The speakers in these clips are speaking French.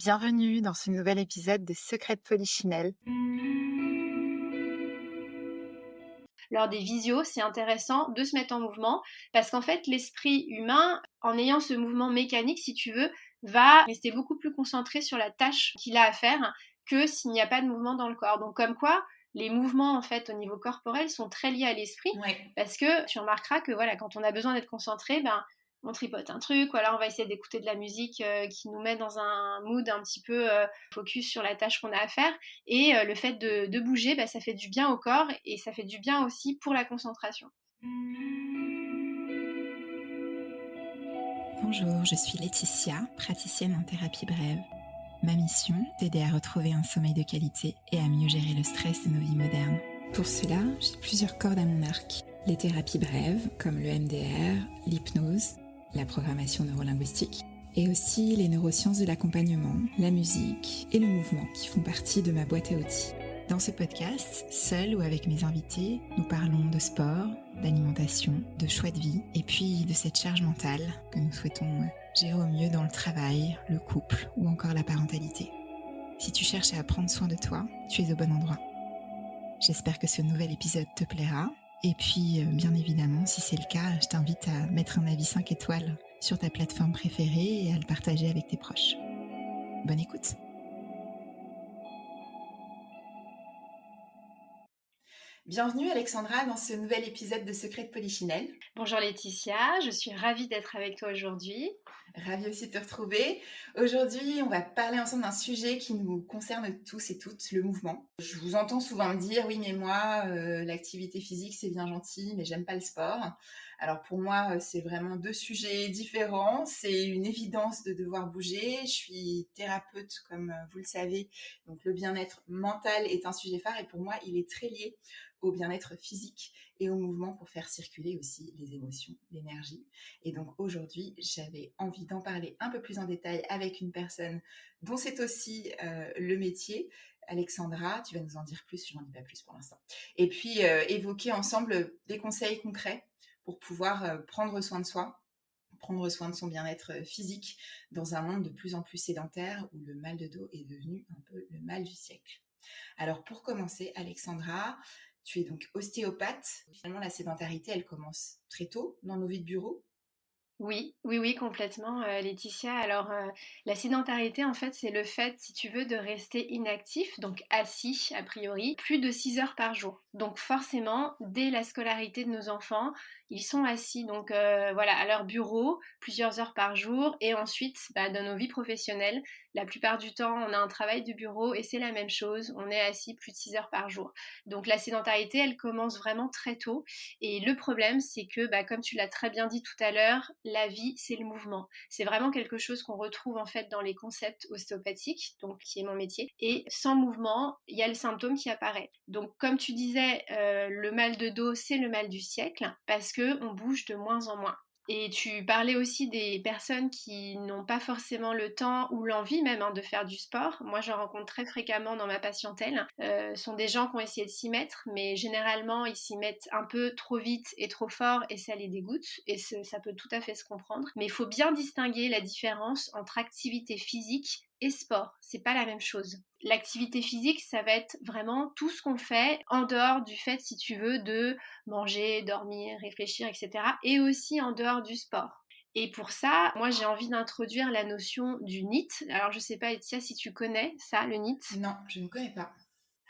Bienvenue dans ce nouvel épisode de Secrets de Polichinelle. Lors des visios, c'est intéressant de se mettre en mouvement parce qu'en fait, l'esprit humain, en ayant ce mouvement mécanique, si tu veux, va rester beaucoup plus concentré sur la tâche qu'il a à faire que s'il n'y a pas de mouvement dans le corps. Donc, comme quoi, les mouvements, en fait, au niveau corporel sont très liés à l'esprit Ouais. parce que tu remarqueras que, voilà, quand on a besoin d'être concentré, on tripote un truc, voilà, on va essayer d'écouter de la musique qui nous met dans un mood un petit peu focus sur la tâche qu'on a à faire. Et le fait de bouger, ça fait du bien au corps et ça fait du bien aussi pour la concentration. Bonjour, je suis Laetitia, praticienne en thérapie brève. Ma mission, t'aider à retrouver un sommeil de qualité et à mieux gérer le stress de nos vies modernes. Pour cela, j'ai plusieurs cordes à mon arc. Les thérapies brèves, comme le MDR, l'hypnose, la programmation neurolinguistique, et aussi les neurosciences de l'accompagnement, la musique et le mouvement qui font partie de ma boîte à outils. Dans ce podcast, seul ou avec mes invités, nous parlons de sport, d'alimentation, de choix de vie et puis de cette charge mentale que nous souhaitons gérer au mieux dans le travail, le couple ou encore la parentalité. Si tu cherches à prendre soin de toi, tu es au bon endroit. J'espère que ce nouvel épisode te plaira. Et puis, bien évidemment, si c'est le cas, je t'invite à mettre un avis 5 étoiles sur ta plateforme préférée et à le partager avec tes proches. Bonne écoute! Bienvenue Alexandra dans ce nouvel épisode de Secrets de Polichinelle. Bonjour Laetitia, je suis ravie d'être avec toi aujourd'hui. Ravie aussi de te retrouver. Aujourd'hui, on va parler ensemble d'un sujet qui nous concerne tous et toutes, le mouvement. Je vous entends souvent me dire, oui mais moi, l'activité physique c'est bien gentil, mais j'aime pas le sport. Alors pour moi, c'est vraiment deux sujets différents. C'est une évidence de devoir bouger. Je suis thérapeute, comme vous le savez, donc le bien-être mental est un sujet phare et pour moi, il est très lié au bien-être physique et au mouvement pour faire circuler aussi les émotions, l'énergie. Et donc aujourd'hui, j'avais envie d'en parler un peu plus en détail avec une personne dont c'est aussi le métier. Alexandra, tu vas nous en dire plus, je n'en dis pas plus pour l'instant. Et puis évoquer ensemble des conseils concrets pour pouvoir prendre soin de soi, prendre soin de son bien-être physique dans un monde de plus en plus sédentaire où le mal de dos est devenu un peu le mal du siècle. Alors pour commencer, Alexandra, tu es donc ostéopathe. Finalement, la sédentarité, elle commence très tôt dans nos vies de bureau. Oui, complètement, Laetitia. Alors, la sédentarité, en fait, c'est le fait, si tu veux, de rester inactif, donc assis, a priori, plus de 6 heures par jour. Donc forcément, dès la scolarité de nos enfants, ils sont assis, donc voilà, à leur bureau, plusieurs heures par jour. Et ensuite, dans nos vies professionnelles, la plupart du temps, on a un travail de bureau et c'est la même chose, on est assis plus de 6 heures par jour. Donc la sédentarité, elle commence vraiment très tôt. Et le problème, c'est que, comme tu l'as très bien dit tout à l'heure, la vie, c'est le mouvement. C'est vraiment quelque chose qu'on retrouve en fait dans les concepts ostéopathiques, donc qui est mon métier. Et sans mouvement, il y a le symptôme qui apparaît. Donc, comme tu disais, le mal de dos, c'est le mal du siècle parce que on bouge de moins en moins. Et tu parlais aussi des personnes qui n'ont pas forcément le temps ou l'envie même de faire du sport. Moi, j'en rencontre très fréquemment dans ma patientèle. Ce sont des gens qui ont essayé de s'y mettre, mais généralement, ils s'y mettent un peu trop vite et trop fort et ça les dégoûte. Et ça peut tout à fait se comprendre. Mais il faut bien distinguer la différence entre activité physique et sport. C'est pas la même chose. L'activité physique, ça va être vraiment tout ce qu'on fait en dehors du fait, si tu veux, de manger, dormir, réfléchir, etc. Et aussi en dehors du sport. Et pour ça, moi j'ai envie d'introduire la notion du NEAT. Alors je sais pas, Etia, si tu connais ça, le NEAT. Non, je ne connais pas.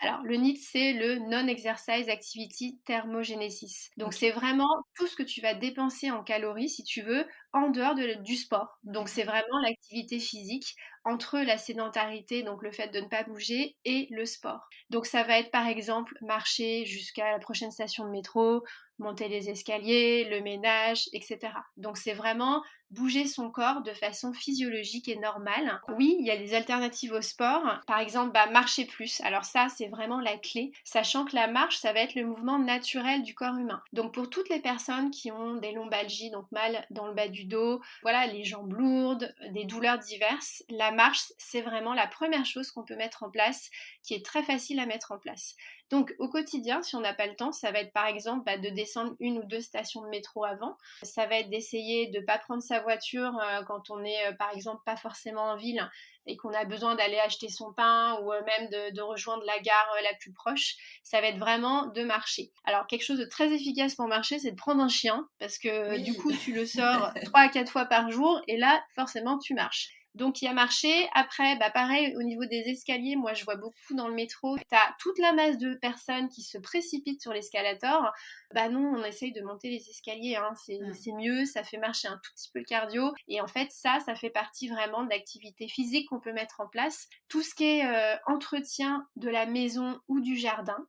Alors, le NEAT, c'est le Non-Exercise Activity Thermogenesis. Donc, Ok. c'est vraiment tout ce que tu vas dépenser en calories, si tu veux, en dehors du sport. Donc, c'est vraiment l'activité physique entre la sédentarité, donc le fait de ne pas bouger, et le sport. Donc, ça va être par exemple marcher jusqu'à la prochaine station de métro, monter les escaliers, le ménage, etc. Donc, c'est vraiment bouger son corps de façon physiologique et normale. Oui, il y a des alternatives au sport. Par exemple, marcher plus. Alors ça, c'est vraiment la clé, sachant que la marche, ça va être le mouvement naturel du corps humain. Donc pour toutes les personnes qui ont des lombalgies, donc mal dans le bas du dos, voilà, les jambes lourdes, des douleurs diverses, la marche, c'est vraiment la première chose qu'on peut mettre en place, qui est très facile à mettre en place. Donc au quotidien, si on n'a pas le temps, ça va être par exemple de descendre une ou deux stations de métro avant. Ça va être d'essayer de ne pas prendre sa voiture quand on est par exemple pas forcément en ville, et qu'on a besoin d'aller acheter son pain ou même de rejoindre la gare la plus proche, ça va être vraiment de marcher. Alors quelque chose de très efficace pour marcher, c'est de prendre un chien, parce que Oui. du coup tu le sors 3 à 4 fois par jour et là forcément tu marches. Donc il y a marché. Après, pareil, au niveau des escaliers, moi je vois beaucoup dans le métro, t'as toute la masse de personnes qui se précipitent sur l'escalator. Non, on essaye de monter les escaliers, hein. C'est mieux, ça fait marcher un tout petit peu le cardio. Et en fait, ça fait partie vraiment de l'activité physique qu'on peut mettre en place. Tout ce qui est entretien de la maison ou du jardin.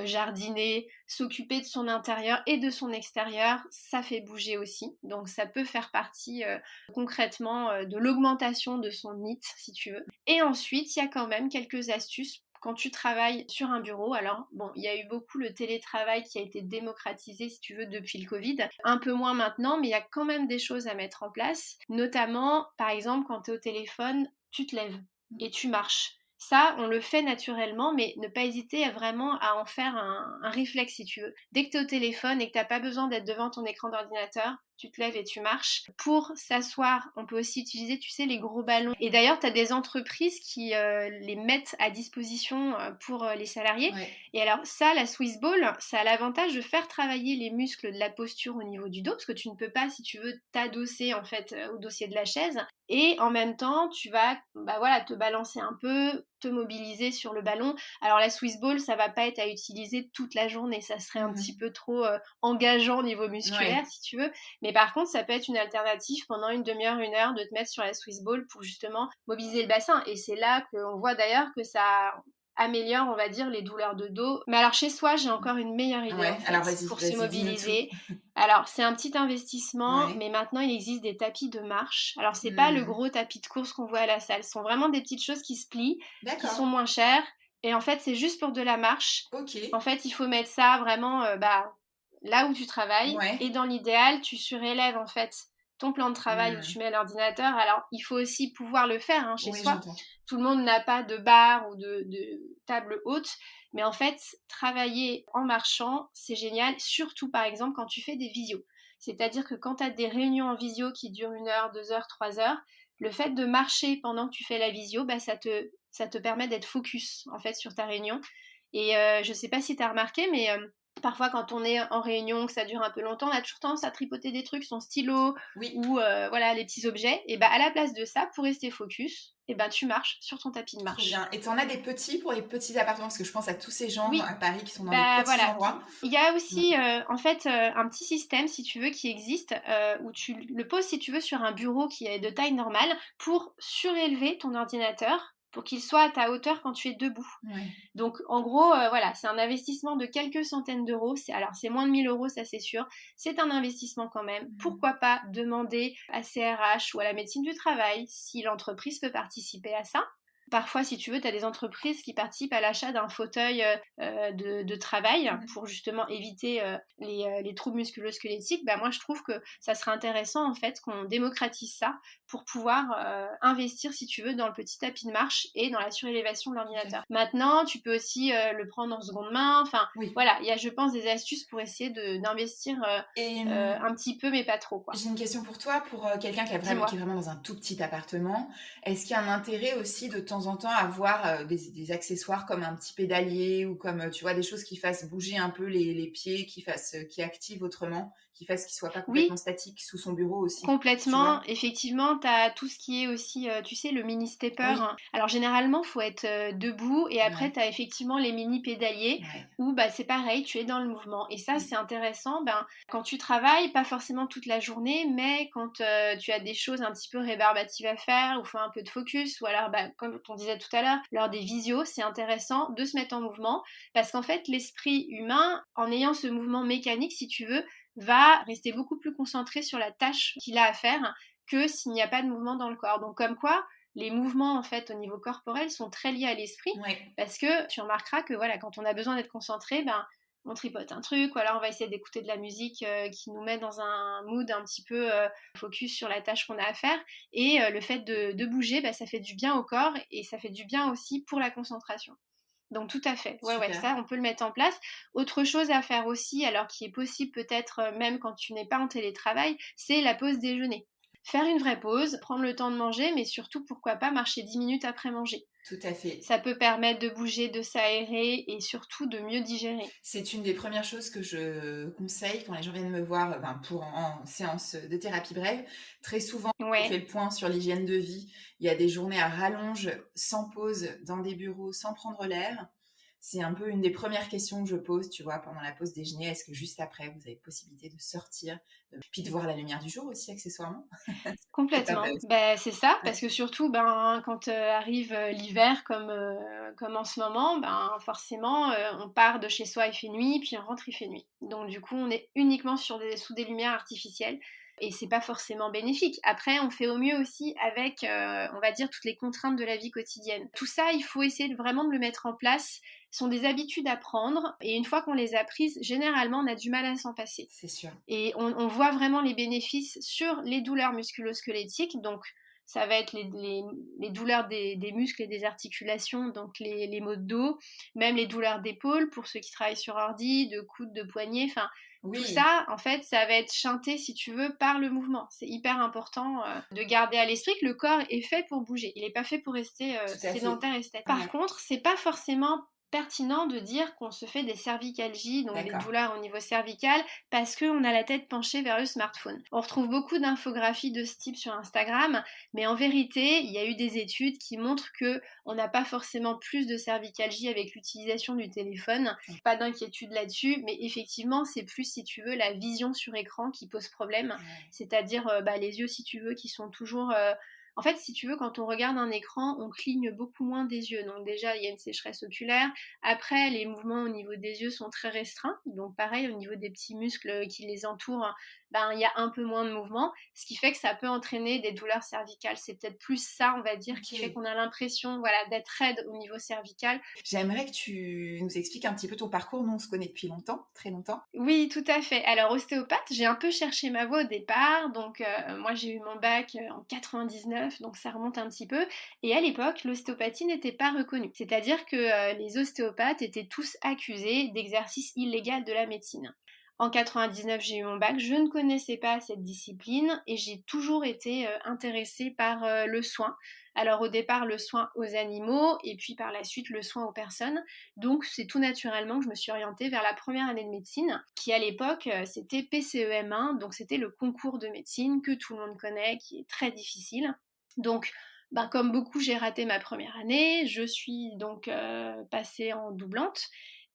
Jardiner, s'occuper de son intérieur et de son extérieur, ça fait bouger aussi. Donc ça peut faire partie concrètement de l'augmentation de son NEAT, si tu veux. Et ensuite, il y a quand même quelques astuces quand tu travailles sur un bureau. Alors bon, il y a eu beaucoup le télétravail qui a été démocratisé, si tu veux, depuis le Covid. Un peu moins maintenant, mais il y a quand même des choses à mettre en place. Notamment, par exemple, quand tu es au téléphone, tu te lèves et tu marches. Ça, on le fait naturellement, mais ne pas hésiter vraiment à en faire un réflexe, si tu veux. Dès que tu es au téléphone et que tu n'as pas besoin d'être devant ton écran d'ordinateur, tu te lèves et tu marches. Pour s'asseoir, on peut aussi utiliser, tu sais, les gros ballons. Et d'ailleurs, tu as des entreprises qui les mettent à disposition pour les salariés. Ouais. Et alors ça, la Swiss Ball, ça a l'avantage de faire travailler les muscles de la posture au niveau du dos, parce que tu ne peux pas, si tu veux, t'adosser en fait au dossier de la chaise. Et en même temps, tu vas te balancer un peu, te mobiliser sur le ballon. Alors la Swiss Ball, ça va pas être à utiliser toute la journée, ça serait un petit peu trop engageant au niveau musculaire, si tu veux. Mais par contre, ça peut être une alternative pendant une demi-heure, 1 heure, de te mettre sur la Swiss Ball pour justement mobiliser le bassin. Et c'est là qu'on voit d'ailleurs que ça améliore, on va dire, les douleurs de dos. Mais alors chez soi, j'ai encore une meilleure idée en fait, Alors vas-y, pour vas-y, se dis-nous mobiliser. tout. Alors c'est un petit investissement, Ouais. mais maintenant il existe des tapis de marche. Alors c'est pas le gros tapis de course qu'on voit à la salle, ce sont vraiment des petites choses qui se plient, qui D'accord. sont moins chères. Et en fait, c'est juste pour de la marche. Ok. En fait, il faut mettre ça vraiment là où tu travailles. Ouais. Et dans l'idéal, tu surélèves en fait ton plan de travail où tu mets l'ordinateur. Alors, il faut aussi pouvoir le faire chez Oui, soi. j'entends. Tout le monde n'a pas de bar ou de table haute. Mais en fait, travailler en marchant, c'est génial. Surtout, par exemple, quand tu fais des visios. C'est-à-dire que quand tu as des réunions en visio qui durent 1 heure, 2 heures, 3 heures, le fait de marcher pendant que tu fais la visio, ça te permet d'être focus en fait sur ta réunion. Et je sais pas si tu as remarqué, mais parfois quand on est en réunion, que ça dure un peu longtemps, on a toujours tendance à tripoter des trucs, son stylo ou les petits objets. Et à la place de ça, pour rester focus, tu marches sur ton tapis de Trop marche. bien. Et t'en as des petits pour les petits appartements, parce que je pense à tous ces gens Oui. à Paris qui sont dans les petits endroits. Il y a aussi en fait un petit système, si tu veux, qui existe où tu le poses, si tu veux, sur un bureau qui est de taille normale pour surélever ton ordinateur pour qu'il soit à ta hauteur quand tu es debout. Ouais. Donc en gros, c'est un investissement de quelques centaines d'euros. C'est moins de 1 000 euros, ça c'est sûr. C'est un investissement quand même. Pourquoi pas demander à CRH ou à la médecine du travail si l'entreprise peut participer à ça. Parfois, si tu veux, tu as des entreprises qui participent à l'achat d'un fauteuil de travail pour justement éviter les troubles musculo-squelettiques. Moi, je trouve que ça serait intéressant en fait qu'on démocratise ça pour pouvoir investir, si tu veux, dans le petit tapis de marche et dans la surélévation de l'ordinateur. Maintenant, tu peux aussi le prendre en seconde main. Enfin, voilà, il y a, je pense, des astuces pour essayer d'investir un petit peu, mais pas trop, quoi. J'ai une question pour toi, pour quelqu'un qui est vraiment dans un tout petit appartement. Est-ce qu'il y a un intérêt aussi de temps en temps à avoir des accessoires comme un petit pédalier ou comme, tu vois, des choses qui fassent bouger un peu les pieds, qui activent autrement, qui fassent qu'il ne soit pas complètement statique sous son bureau aussi? Complètement. Effectivement, tu as tout ce qui est aussi, tu sais, le mini stepper. Alors généralement, il faut être debout et après, tu as effectivement les mini pédaliers où c'est pareil, tu es dans le mouvement. Et ça, c'est intéressant quand tu travailles, pas forcément toute la journée, mais quand tu as des choses un petit peu rébarbatives à faire ou faire un peu de focus, ou alors, comme on disait tout à l'heure, lors des visios, c'est intéressant de se mettre en mouvement parce qu'en fait, l'esprit humain, en ayant ce mouvement mécanique, si tu veux, va rester beaucoup plus concentré sur la tâche qu'il a à faire que s'il n'y a pas de mouvement dans le corps. Donc comme quoi, les mouvements en fait au niveau corporel sont très liés à l'esprit parce que tu remarqueras que voilà, quand on a besoin d'être concentré, on tripote un truc, ou alors on va essayer d'écouter de la musique qui nous met dans un mood un petit peu focus sur la tâche qu'on a à faire. Et le fait de bouger, ça fait du bien au corps et ça fait du bien aussi pour la concentration. Donc tout à fait, ça on peut le mettre en place. Autre chose à faire aussi, alors qui est possible peut-être même quand tu n'es pas en télétravail, c'est la pause déjeuner. Faire une vraie pause, prendre le temps de manger, mais surtout, pourquoi pas, marcher 10 minutes après manger. Tout à fait. Ça peut permettre de bouger, de s'aérer et surtout de mieux digérer. C'est une des premières choses que je conseille quand les gens viennent me voir pour en séance de thérapie brève. Très souvent, on fait Ouais, le point sur l'hygiène de vie. Il y a des journées à rallonge, sans pause, dans des bureaux, sans prendre l'air. C'est un peu une des premières questions que je pose, tu vois, pendant la pause déjeuner. Est-ce que juste après, vous avez possibilité de sortir, puis de voir la lumière du jour aussi, accessoirement? C'est pas complètement. vrai aussi. Ben, c'est ça, Ouais. parce que surtout, ben, quand arrive l'hiver comme en ce moment, ben, forcément, on part de chez soi, il fait nuit, puis on rentre, il fait nuit. Donc du coup, on est uniquement sous des lumières artificielles. Et c'est pas forcément bénéfique. Après, on fait au mieux aussi avec, on va dire, toutes les contraintes de la vie quotidienne. Tout ça, il faut essayer vraiment de le mettre en place. Ce sont des habitudes à prendre, et une fois qu'on les a prises, généralement, on a du mal à s'en passer. C'est sûr. Et on voit vraiment les bénéfices sur les douleurs musculo-squelettiques, donc ça va être les douleurs des muscles et des articulations, donc les maux de dos, même les douleurs d'épaule pour ceux qui travaillent sur ordi, de coudes, de poignets, enfin tout Oui, ça, en fait, ça va être chanté, si tu veux, par le mouvement. C'est hyper important de garder à l'esprit que le corps est fait pour bouger. Il n'est pas fait pour rester tout à fait. sédentaire et statique. Ouais. Par contre, c'est pas forcément pertinent de dire qu'on se fait des cervicalgies, donc des D'accord. douleurs au niveau cervical, parce qu'on a la tête penchée vers le smartphone. On retrouve beaucoup d'infographies de ce type sur Instagram, mais en vérité, il y a eu des études qui montrent que on n'a pas forcément plus de cervicalgie avec l'utilisation du téléphone. Pas d'inquiétude là-dessus, mais effectivement, c'est plus, si tu veux, la vision sur écran qui pose problème. Ouais. C'est-à-dire les yeux, si tu veux, qui sont toujours... En fait, si tu veux, quand on regarde un écran, on cligne beaucoup moins des yeux. Donc déjà, il y a une sécheresse oculaire. Après, les mouvements au niveau des yeux sont très restreints. Donc pareil, au niveau des petits muscles qui les entourent, ben, il y a un peu moins de mouvement. Ce qui fait que ça peut entraîner des douleurs cervicales. C'est peut-être plus ça, on va dire, qui fait Ok. qu'on a l'impression d'être raide au niveau cervical. J'aimerais que tu nous expliques un petit peu ton parcours. Nous, on se connaît depuis longtemps, très longtemps. Oui, tout à fait. Alors, ostéopathe, j'ai un peu cherché ma voie au départ. Donc, moi, j'ai eu mon bac en 99, donc ça remonte un petit peu. Et à l'époque, l'ostéopathie n'était pas reconnue. C'est-à-dire que les ostéopathes étaient tous accusés d'exercice illégal de la médecine. En 99, j'ai eu mon bac, je ne connaissais pas cette discipline et j'ai toujours été intéressée par le soin. Alors au départ, le soin aux animaux et puis par la suite, le soin aux personnes. Donc c'est tout naturellement que je me suis orientée vers la première année de médecine, qui à l'époque c'était PCEM1, donc c'était le concours de médecine que tout le monde connaît, qui est très difficile. Donc comme beaucoup, j'ai raté ma première année, je suis donc passée en doublante.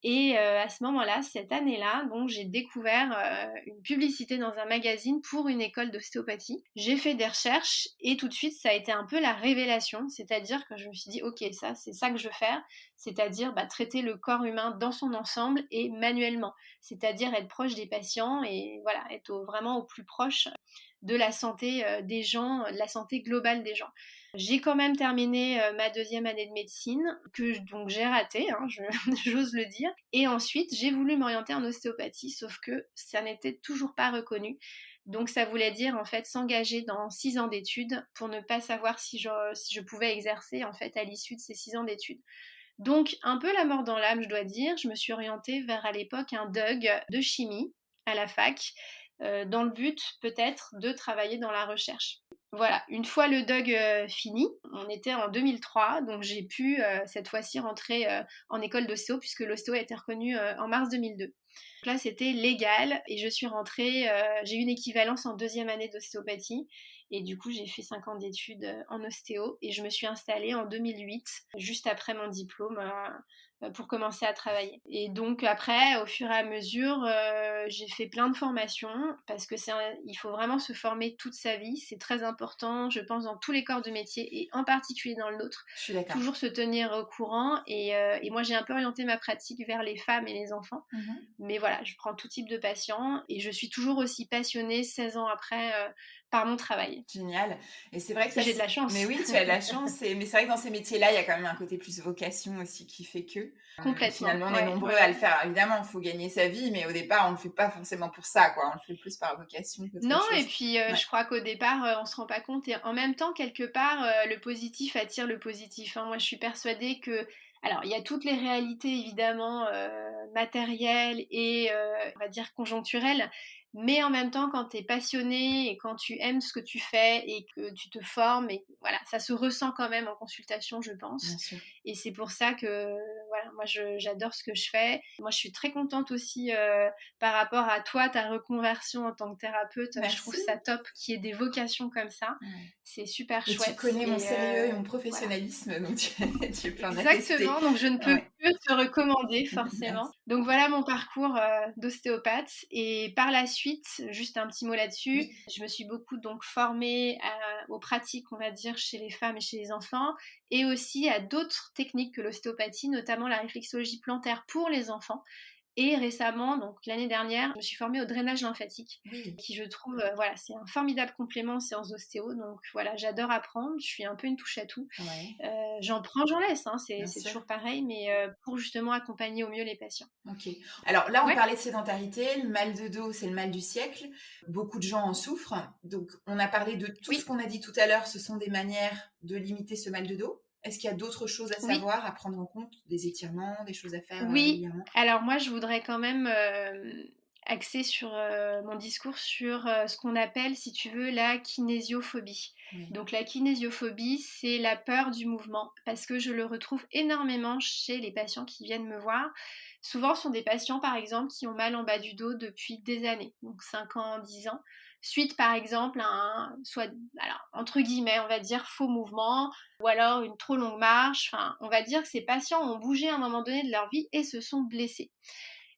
Et à ce moment-là, cette année-là, donc j'ai découvert une publicité dans un magazine pour une école d'ostéopathie. J'ai fait des recherches et tout de suite, ça a été un peu la révélation. C'est-à-dire que je me suis dit, ok, ça, c'est ça que je veux faire. C'est-à-dire traiter le corps humain dans son ensemble et manuellement. C'est-à-dire être proche des patients et voilà, être vraiment au plus proche de la santé des gens, de la santé globale des gens. J'ai quand même terminé ma deuxième année de médecine, donc j'ai raté, hein, j'ose le dire. Et ensuite, j'ai voulu m'orienter en ostéopathie, sauf que ça n'était toujours pas reconnu. Donc ça voulait dire en fait s'engager dans 6 ans d'études pour ne pas savoir si je pouvais exercer en fait à l'issue de ces 6 ans d'études. Donc un peu la mort dans l'âme, je dois dire. Je me suis orientée vers à l'époque un DUG de chimie à la fac, dans le but peut-être de travailler dans la recherche. Voilà, une fois le DUG fini, on était en 2003, donc j'ai pu cette fois-ci rentrer en école d'ostéo, puisque l'ostéo a été reconnue en mars 2002. Donc là, c'était légal, et je suis rentrée, j'ai eu une équivalence en deuxième année d'ostéopathie, et du coup, j'ai fait 5 ans d'études en ostéo, et je me suis installée en 2008, juste après mon diplôme, pour commencer à travailler. Et donc après, au fur et à mesure, j'ai fait plein de formations parce que il faut vraiment se former toute sa vie. C'est très important, je pense, dans tous les corps de métier et en particulier dans le nôtre. Je suis d'accord. Toujours se tenir au courant. Et moi, j'ai un peu orienté ma pratique vers les femmes et les enfants. Mais voilà, je prends tout type de patients et je suis toujours aussi passionnée 16 ans après par mon travail. Génial. Et c'est vrai que ça, J'ai de la chance. mais oui, tu as de la chance. Mais c'est vrai que dans ces métiers-là, il y a quand même un côté plus vocation aussi qui fait que Complètement. finalement, on est nombreux à le faire. Évidemment, il faut gagner sa vie, mais au départ, on le fait pas forcément pour ça, quoi. On le fait plus par vocation qu'autre Non, chose. et puis je crois qu'au départ, on se rend pas compte. Et en même temps, quelque part, le positif attire le positif, hein. Moi, je suis persuadée que Alors, il y a toutes les réalités évidemment matérielles et on va dire conjoncturelles, mais en même temps, quand tu es passionné et quand tu aimes ce que tu fais et que tu te formes, et voilà, ça se ressent quand même en consultation, je pense. Bien sûr. Et c'est pour ça que voilà, moi j'adore ce que je fais. Moi, je suis très contente aussi par rapport à toi, ta reconversion en tant que thérapeute. Je trouve Merci. ça top qu'il y ait des vocations comme ça. Ouais. C'est super Et chouette. tu connais mon sérieux et mon Voilà. professionnalisme, donc tu peux en attester. Exactement, donc je ne peux Ouais. que te recommander forcément. Merci. Donc voilà mon parcours d'ostéopathe et par la suite, juste un petit mot là-dessus, Oui. je me suis beaucoup donc formée aux pratiques, on va dire, chez les femmes et chez les enfants et aussi à d'autres techniques que l'ostéopathie, notamment la réflexologie plantaire pour les enfants. Et récemment, donc l'année dernière, je me suis formée au drainage lymphatique, Oui. qui je trouve, voilà, c'est un formidable complément aux séances d'ostéo. Donc voilà, j'adore apprendre, je suis un peu une touche à tout. Ouais. J'en prends, j'en laisse, hein, Bien c'est sûr. toujours pareil, mais pour justement accompagner au mieux les patients. Ok. Alors là, on Ouais. parlait de sédentarité. Le mal de dos, c'est le mal du siècle. Beaucoup de gens en souffrent. Donc, on a parlé de tout Oui. ce qu'on a dit tout à l'heure. Ce sont des manières de limiter ce mal de dos. Est-ce qu'il y a d'autres choses à Oui. savoir, à prendre en compte, des étirements, des choses à faire Oui, régulièrement? alors moi je voudrais quand même axer sur mon discours sur ce qu'on appelle, si tu veux, la kinésiophobie. Oui. Donc la kinésiophobie, c'est la peur du mouvement, parce que je le retrouve énormément chez les patients qui viennent me voir. Souvent, ce sont des patients, par exemple, qui ont mal en bas du dos depuis des années, donc 5 ans, 10 ans, suite, par exemple, à un, soit, alors, entre guillemets, on va dire, faux mouvement, ou alors une trop longue marche. Enfin, on va dire que ces patients ont bougé à un moment donné de leur vie et se sont blessés.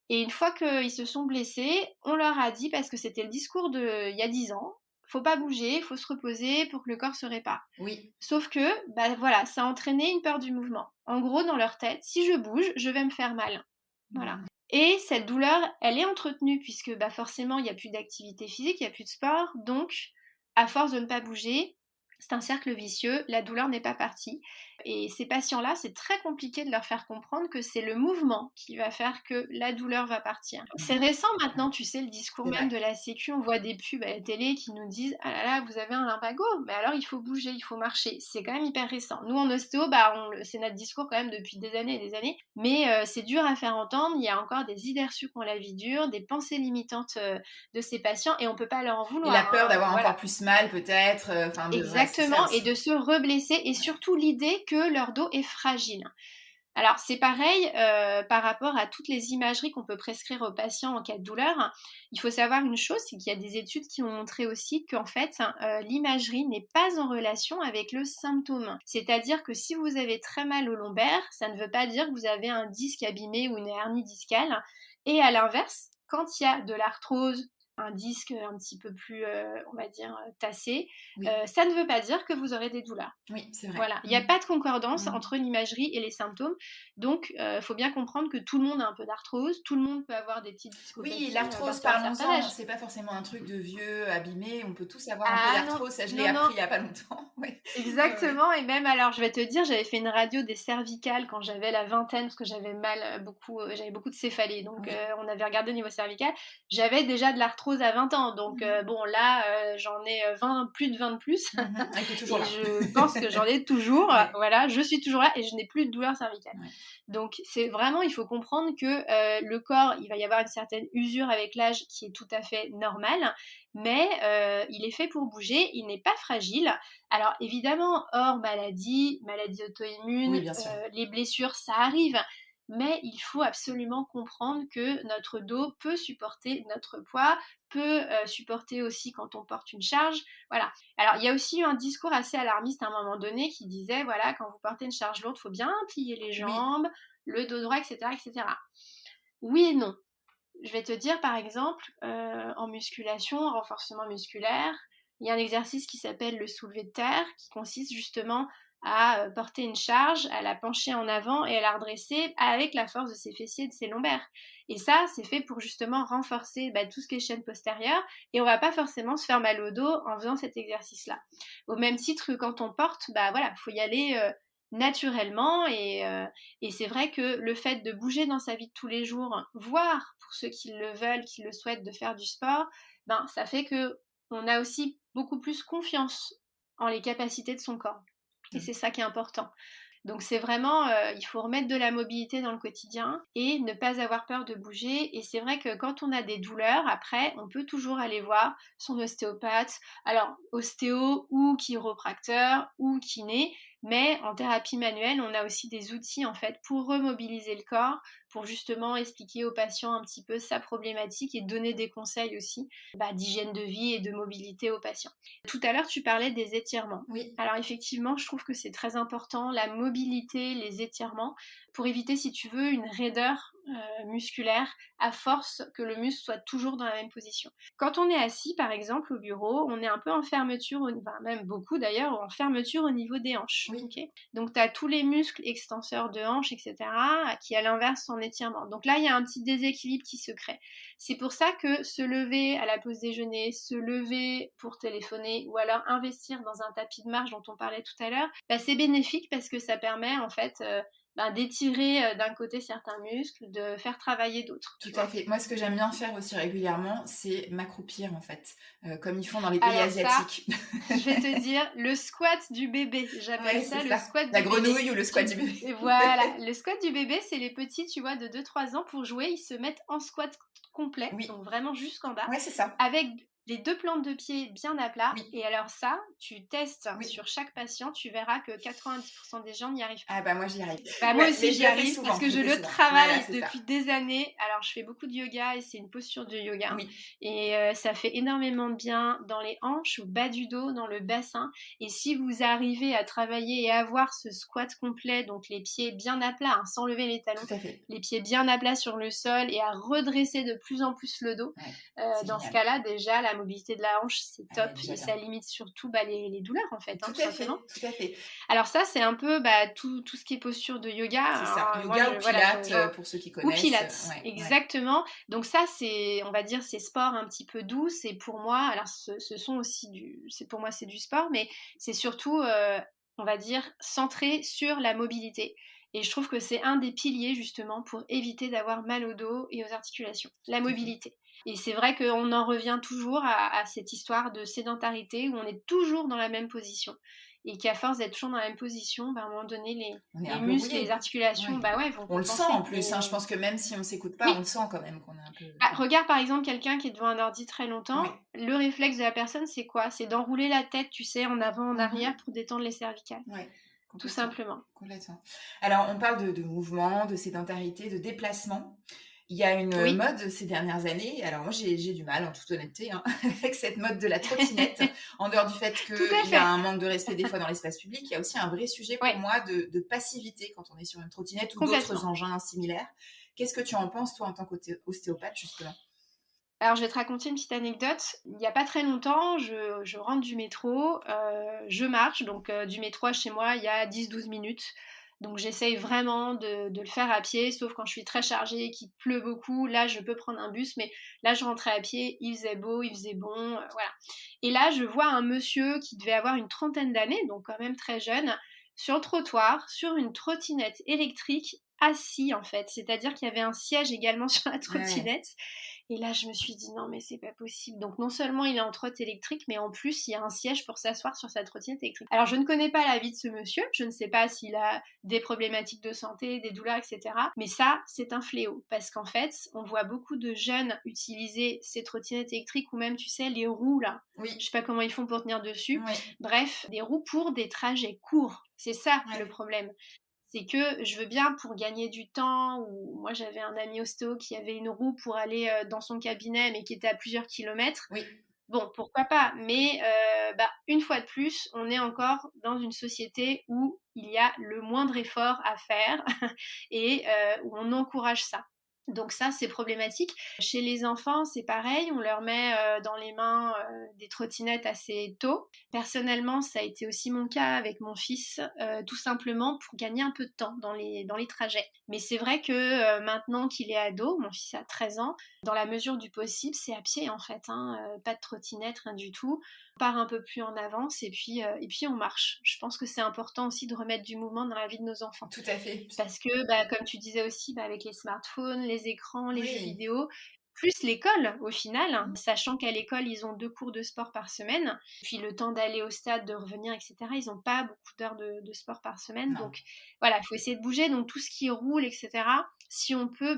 Et une fois qu'ils se sont blessés, on leur a dit, parce que c'était le discours d'il y a 10 ans, faut pas bouger, faut se reposer pour que le corps se répare. Oui. Sauf que, bah voilà, ça a entraîné une peur du mouvement. En gros, dans leur tête, si je bouge, je vais me faire mal. Voilà. Et cette douleur, elle est entretenue puisque bah forcément, il n'y a plus d'activité physique, il n'y a plus de sport. Donc, à force de ne pas bouger, c'est un cercle vicieux, la douleur n'est pas partie. Et ces patients-là, c'est très compliqué de leur faire comprendre que c'est le mouvement qui va faire que la douleur va partir. C'est récent maintenant, tu sais, le discours C'est même vrai. de la Sécu, on voit des pubs à la télé qui nous disent « Ah là là, vous avez un lumbago, mais alors il faut bouger, il faut marcher ». C'est quand même hyper récent. Nous, en ostéo, bah, c'est notre discours quand même depuis des années et des années, mais c'est dur à faire entendre. Il y a encore des idées reçues qui ont la vie dure, des pensées limitantes de ces patients, et on peut pas leur en Et vouloir. la peur d'avoir Voilà. encore plus mal, peut-être. Enfin, ouais, c'est ça Exactement, et aussi. de se reblesser, et surtout l'idée que leur dos est fragile. Alors c'est pareil par rapport à toutes les imageries qu'on peut prescrire aux patients en cas de douleur. Il faut savoir une chose, c'est qu'il y a des études qui ont montré aussi qu'en fait l'imagerie n'est pas en relation avec le symptôme. C'est-à-dire que si vous avez très mal au lombaire, ça ne veut pas dire que vous avez un disque abîmé ou une hernie discale. Et à l'inverse, quand il y a de l'arthrose, un disque un petit peu plus, on va dire, tassé, Oui. ça ne veut pas dire que vous aurez des douleurs. Oui, c'est vrai. Voilà, il n'y a pas de concordance Mm. entre l'imagerie et les symptômes. Donc, il faut bien comprendre que tout le monde a un peu d'arthrose, tout le monde peut avoir des petites discopathies. Oui, l'arthrose, à partir d'un certain parlons-en. âge. C'est pas forcément un truc de vieux, abîmé. On peut tous avoir un peu Ah non, d'arthrose. Ça, je l'ai non, non, appris il y a pas longtemps. Ouais. exactement. Et même, alors, je vais te dire, j'avais fait une radio des cervicales quand j'avais la vingtaine, parce que j'avais mal beaucoup, j'avais beaucoup de céphalée. Donc, Oui. on avait regardé au niveau cervical. J'avais déjà de l'arthrose à 20 ans. Donc, bon, là, j'en ai 20, plus de 20 de plus. Et t'es Et toujours là. je pense que j'en ai toujours. Ouais. Voilà, je suis toujours là et je n'ai plus de douleur cervicale. Ouais. Donc, c'est vraiment, il faut comprendre que le corps, il va y avoir une certaine usure avec l'âge qui est tout à fait normale, mais il est fait pour bouger, il n'est pas fragile. Alors, évidemment, hors maladie, maladie auto-immune, Oui, bien sûr. les blessures, ça arrive. Mais il faut absolument comprendre que notre dos peut supporter notre poids, peut supporter aussi quand on porte une charge. Voilà. Alors, il y a aussi eu un discours assez alarmiste à un moment donné qui disait, voilà, quand vous portez une charge lourde, il faut bien plier les jambes, le dos droit, etc., etc. Oui et non. Je vais te dire, par exemple, en musculation, en renforcement musculaire, il y a un exercice qui s'appelle le soulevé de terre, qui consiste justement à porter une charge, à la pencher en avant et à la redresser avec la force de ses fessiers et de ses lombaires. Et ça, c'est fait pour justement renforcer tout ce qui est chaîne postérieure, et on va pas forcément se faire mal au dos en faisant cet exercice-là. Au même titre que quand on porte, voilà, faut y aller naturellement, et c'est vrai que le fait de bouger dans sa vie de tous les jours, voire pour ceux qui le veulent, qui le souhaitent, de faire du sport, ça fait que on a aussi beaucoup plus confiance en les capacités de son corps. Et c'est ça qui est important. Donc c'est vraiment, il faut remettre de la mobilité dans le quotidien et ne pas avoir peur de bouger. Et c'est vrai que quand on a des douleurs, après, on peut toujours aller voir son ostéopathe. Alors, ostéo ou chiropracteur ou kiné, mais en thérapie manuelle, on a aussi des outils en fait pour remobiliser le corps, pour justement expliquer aux patients un petit peu sa problématique et donner des conseils aussi d'hygiène de vie et de mobilité aux patients. Tout à l'heure, tu parlais des étirements. Oui. Alors effectivement, je trouve que c'est très important, la mobilité, les étirements, pour éviter, si tu veux, une raideur musculaire à force que le muscle soit toujours dans la même position. Quand on est assis, par exemple, au bureau, on est un peu en fermeture, même beaucoup d'ailleurs, en fermeture au niveau des hanches. Oui. Okay, donc tu as tous les muscles extenseurs de hanches, etc., qui à l'inverse sont en étirement. Donc là, il y a un petit déséquilibre qui se crée. C'est pour ça que se lever à la pause déjeuner, se lever pour téléphoner ou alors investir dans un tapis de marche dont on parlait tout à l'heure, c'est bénéfique parce que ça permet en fait d'étirer d'un côté certains muscles, de faire travailler d'autres. Tout à fait. Moi, ce que j'aime bien faire aussi régulièrement, c'est m'accroupir en fait, comme ils font dans les pays asiatiques. Ça, je vais te dire, le squat du bébé. J'appelle ça le squat du bébé. La grenouille ou le squat du bébé. Et voilà, le squat du bébé, c'est les petits, tu vois, de 2-3 ans pour jouer, ils se mettent en squat complet, donc vraiment jusqu'en bas, c'est ça. avec les 2 plantes de pied bien à plat. Oui. Et alors ça, tu testes sur chaque patient, tu verras que 90% des gens n'y arrivent pas. Ah bah moi j'y arrive. Moi aussi j'y arrive souvent, parce que je le travaille depuis des années. Alors je fais beaucoup de yoga et c'est une posture de yoga. Oui. Et ça fait énormément de bien dans les hanches, au bas du dos, dans le bassin. Et si vous arrivez à travailler et avoir ce squat complet, donc les pieds bien à plat, sans lever les talons, tout à fait. les pieds bien à plat sur le sol et à redresser de plus en plus le dos, dans ce cas-là, déjà, la mobilité de la hanche, c'est top et ça limite surtout les douleurs en fait, tout simplement. Tout à fait. Alors ça, c'est un peu tout ce qui est posture de yoga. C'est ça, yoga ou pilates, pour ceux qui connaissent. Ou pilates, exactement. Donc ça, c'est, on va dire, c'est sport un petit peu doux. C'est pour moi, alors ce sont aussi pour moi, c'est du sport, mais c'est surtout, on va dire, centré sur la mobilité. Et je trouve que c'est un des piliers justement pour éviter d'avoir mal au dos et aux articulations, la mobilité. Et c'est vrai qu'on en revient toujours à cette histoire de sédentarité où on est toujours dans la même position. Et qu'à force d'être toujours dans la même position, à un moment donné, les muscles et les articulations vont on le sent en plus, je pense que même si on ne s'écoute pas, on le sent quand même qu'on est un peu... regarde par exemple quelqu'un qui est devant un ordi très longtemps, le réflexe de la personne c'est quoi? C'est d'enrouler la tête, tu sais, en avant, en arrière pour détendre les cervicales. Tout simplement. Complètement. Alors on parle de mouvement, de sédentarité, de déplacement. Il y a une mode ces dernières années, alors moi j'ai du mal en toute honnêteté avec cette mode de la trottinette, en dehors du fait qu'il y a un manque de respect des fois dans l'espace public, il y a aussi un vrai sujet pour moi de passivité quand on est sur une trottinette ou d'autres engins similaires. Qu'est-ce que tu en penses toi en tant qu'ostéopathe justement ? Alors je vais te raconter une petite anecdote. Il n'y a pas très longtemps, je rentre du métro, je marche, donc du métro à chez moi il y a 10-12 minutes. Donc j'essaye vraiment de le faire à pied, sauf quand je suis très chargée, qu'il pleut beaucoup. Là, je peux prendre un bus, mais là, je rentrais à pied, il faisait beau, il faisait bon, voilà. Et là, je vois un monsieur qui devait avoir une trentaine d'années, donc quand même très jeune, sur le trottoir, sur une trottinette électrique, assis en fait. C'est-à-dire qu'il y avait un siège également sur la trottinette. Et là, je me suis dit, non, mais c'est pas possible. Donc, non seulement il est en trotte électrique, mais en plus, il y a un siège pour s'asseoir sur sa trottinette électrique. Alors, je ne connais pas la vie de ce monsieur. Je ne sais pas s'il a des problématiques de santé, des douleurs, etc. Mais ça, c'est un fléau. Parce qu'en fait, on voit beaucoup de jeunes utiliser ces trottinettes électriques ou même, tu sais, les roues, là. Je sais pas comment ils font pour tenir dessus. Bref, des roues pour des trajets courts. C'est ça, le problème. C'est que je veux bien pour gagner du temps, ou moi j'avais un ami ostéo qui avait une roue pour aller dans son cabinet mais qui était à plusieurs kilomètres. Bon, pourquoi pas, mais une fois de plus, on est encore dans une société où il y a le moindre effort à faire et où on encourage ça. Donc ça, c'est problématique. Chez les enfants, c'est pareil, on leur met dans les mains des trottinettes assez tôt. Personnellement, ça a été aussi mon cas avec mon fils, tout simplement pour gagner un peu de temps dans les trajets. Mais c'est vrai que maintenant qu'il est ado, mon fils a 13 ans, dans la mesure du possible, c'est à pied en fait, pas de trottinette, rien du tout. On part un peu plus en avance et puis on marche. Je pense que c'est important aussi de remettre du mouvement dans la vie de nos enfants. Tout à fait. Parce que, comme tu disais aussi, avec les smartphones, les écrans, les jeux vidéo, plus l'école au final, sachant qu'à l'école, ils ont 2 cours de sport par semaine, puis le temps d'aller au stade, de revenir et cetera, ils ont pas beaucoup d'heures de sport par semaine, Non. donc voilà, il faut essayer de bouger, donc tout ce qui roule et cetera, si on peut,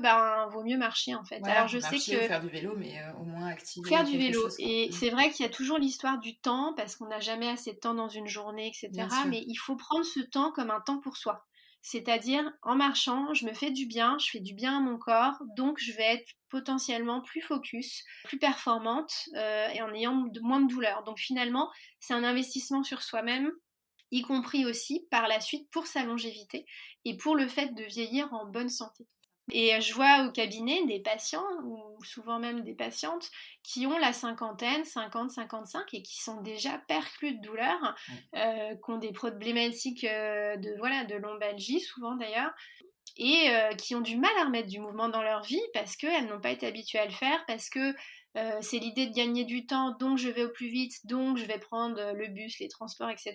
vaut mieux marcher en fait. Voilà, Alors je sais marcher ou que faire du vélo, mais au moins activer faire du quelque vélo chose, quoi. et c'est vrai qu'il y a toujours l'histoire du temps parce qu'on n'a jamais assez de temps dans une journée et Bien cetera, sûr. mais il faut prendre ce temps comme un temps pour soi. C'est-à-dire, en marchant, je me fais du bien, je fais du bien à mon corps, donc je vais être potentiellement plus focus, plus performante, et en ayant moins de douleur. Donc finalement, c'est un investissement sur soi-même, y compris aussi par la suite pour sa longévité et pour le fait de vieillir en bonne santé. Et je vois au cabinet des patients, ou souvent même des patientes, qui ont la cinquantaine, 50, 55, et qui sont déjà perclus de douleur, qui ont des problématiques de lombalgie, souvent d'ailleurs, et qui ont du mal à remettre du mouvement dans leur vie parce qu'elles n'ont pas été habituées à le faire, parce que c'est l'idée de gagner du temps, donc je vais au plus vite, donc je vais prendre le bus, les transports, etc.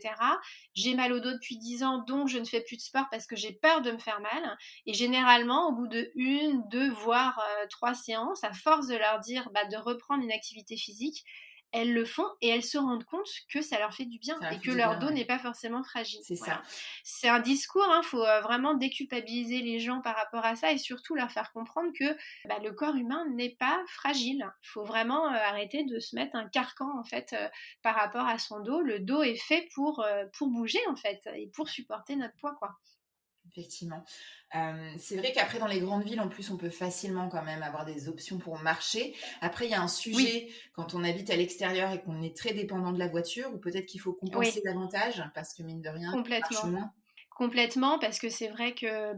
J'ai mal au dos depuis 10 ans, donc je ne fais plus de sport parce que j'ai peur de me faire mal. Et généralement, au bout de 1, 2, voire 3 séances, à force de leur dire de reprendre une activité physique, elles le font et elles se rendent compte que ça leur fait du bien Ça leur et fait que du leur bien, dos ouais. n'est pas forcément fragile. C'est Voilà. ça. C'est un discours, il faut vraiment déculpabiliser les gens par rapport à ça et surtout leur faire comprendre que le corps humain n'est pas fragile. Il faut vraiment arrêter de se mettre un carcan en fait par rapport à son dos. Le dos est fait pour bouger en fait et pour supporter notre poids, quoi. Effectivement. C'est vrai qu'après dans les grandes villes, en plus, on peut facilement quand même avoir des options pour marcher. Après, il y a un Oui, sujet quand on habite à l'extérieur et qu'on est très dépendant de la voiture ou peut-être qu'il faut compenser oui, davantage parce que mine de rien, on marche complètement. moins. Complètement, parce que c'est vrai que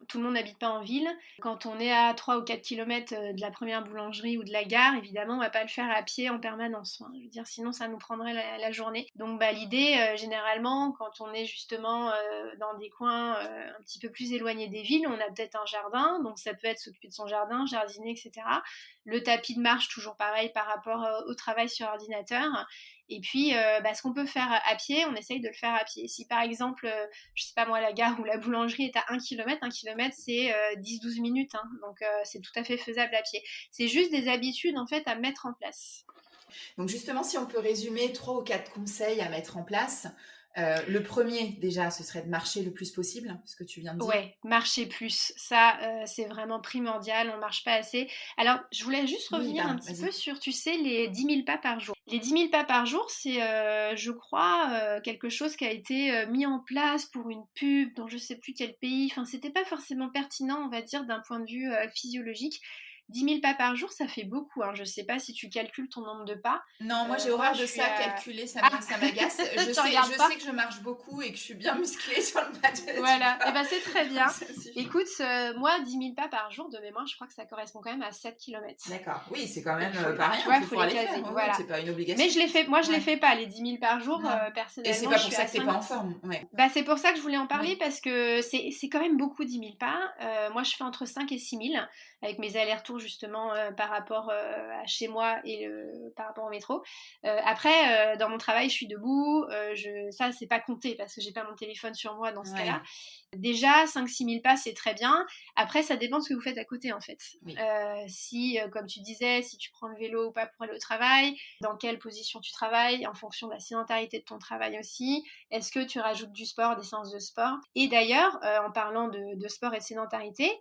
tout le monde n'habite pas en ville. Quand on est à 3 ou 4 kilomètres de la première boulangerie ou de la gare, évidemment, on va pas le faire à pied en permanence, hein. Je veux dire, sinon ça nous prendrait la journée. Donc l'idée, généralement, quand on est justement dans des coins un petit peu plus éloignés des villes, on a peut-être un jardin, donc ça peut être s'occuper de son jardin, jardiner, etc. Le tapis de marche, toujours pareil par rapport au travail sur ordinateur. Et puis, ce qu'on peut faire à pied, on essaye de le faire à pied. Si par exemple, je sais pas moi, la gare ou la boulangerie est à 1 kilomètre, 1 kilomètre c'est 10-12 minutes, hein, donc c'est tout à fait faisable à pied. C'est juste des habitudes en fait à mettre en place. Donc justement, si on peut résumer 3 ou 4 conseils à mettre en place, le premier déjà, ce serait de marcher le plus possible, ce que tu viens de dire. Ouais, marcher plus, ça c'est vraiment primordial, on marche pas assez. Alors je voulais juste Oui, revenir un pardon, petit vas-y. peu sur, tu sais, les 10 000 pas par jour. Les 10 000 pas par jour, c'est je crois quelque chose qui a été mis en place pour une pub dans je sais plus quel pays, enfin c'était pas forcément pertinent on va dire d'un point de vue physiologique. 10 000 pas par jour, ça fait beaucoup, hein. Je sais pas si tu calcules ton nombre de pas. Non, moi j'ai Moi horreur je de suis ça, à... calculer, Ah, ça m'agace. tu regardes pas? Je sais que je marche beaucoup et que je suis bien musclée sur le bas du Voilà, et corps. c'est très bien. Ça suffit. Écoute, moi, 10 000 pas par jour, de mémoire, je crois que ça correspond quand même à 7 kilomètres. D'accord. Oui, c'est quand Et même faut, pas tu rien vois, il pour faut pouvoir les les faire. caser, Oui, oui, voilà. c'est pas une obligation. Mais moi, je les Ouais. fais pas, les 10 000 par jour, Non. Et c'est personnellement, pas je pour suis ça à que t'es 5. pas en forme. Ouais. C'est pour ça que je voulais en parler, Oui. parce que c'est quand même beaucoup 10 000 pas. Moi, je fais entre 5 et 6 000, avec mes allers-retours justement par rapport à chez moi et par rapport au métro. Après, dans mon travail, je suis debout. Ça, c'est pas compté, parce que j'ai pas mon téléphone sur moi dans ce cas-là. Ouais. Déjà, 5-6 000 pas, c'est très bien. Après, ça dépend de ce que vous faites à côté, en fait. Oui. Si, comme tu disais, si tu prends le vélo ou pas pour aller au travail, dans quelle position tu travailles, en fonction de la sédentarité de ton travail aussi. Est-ce que tu rajoutes du sport, des séances de sport? Et d'ailleurs, en parlant de sport et de sédentarité,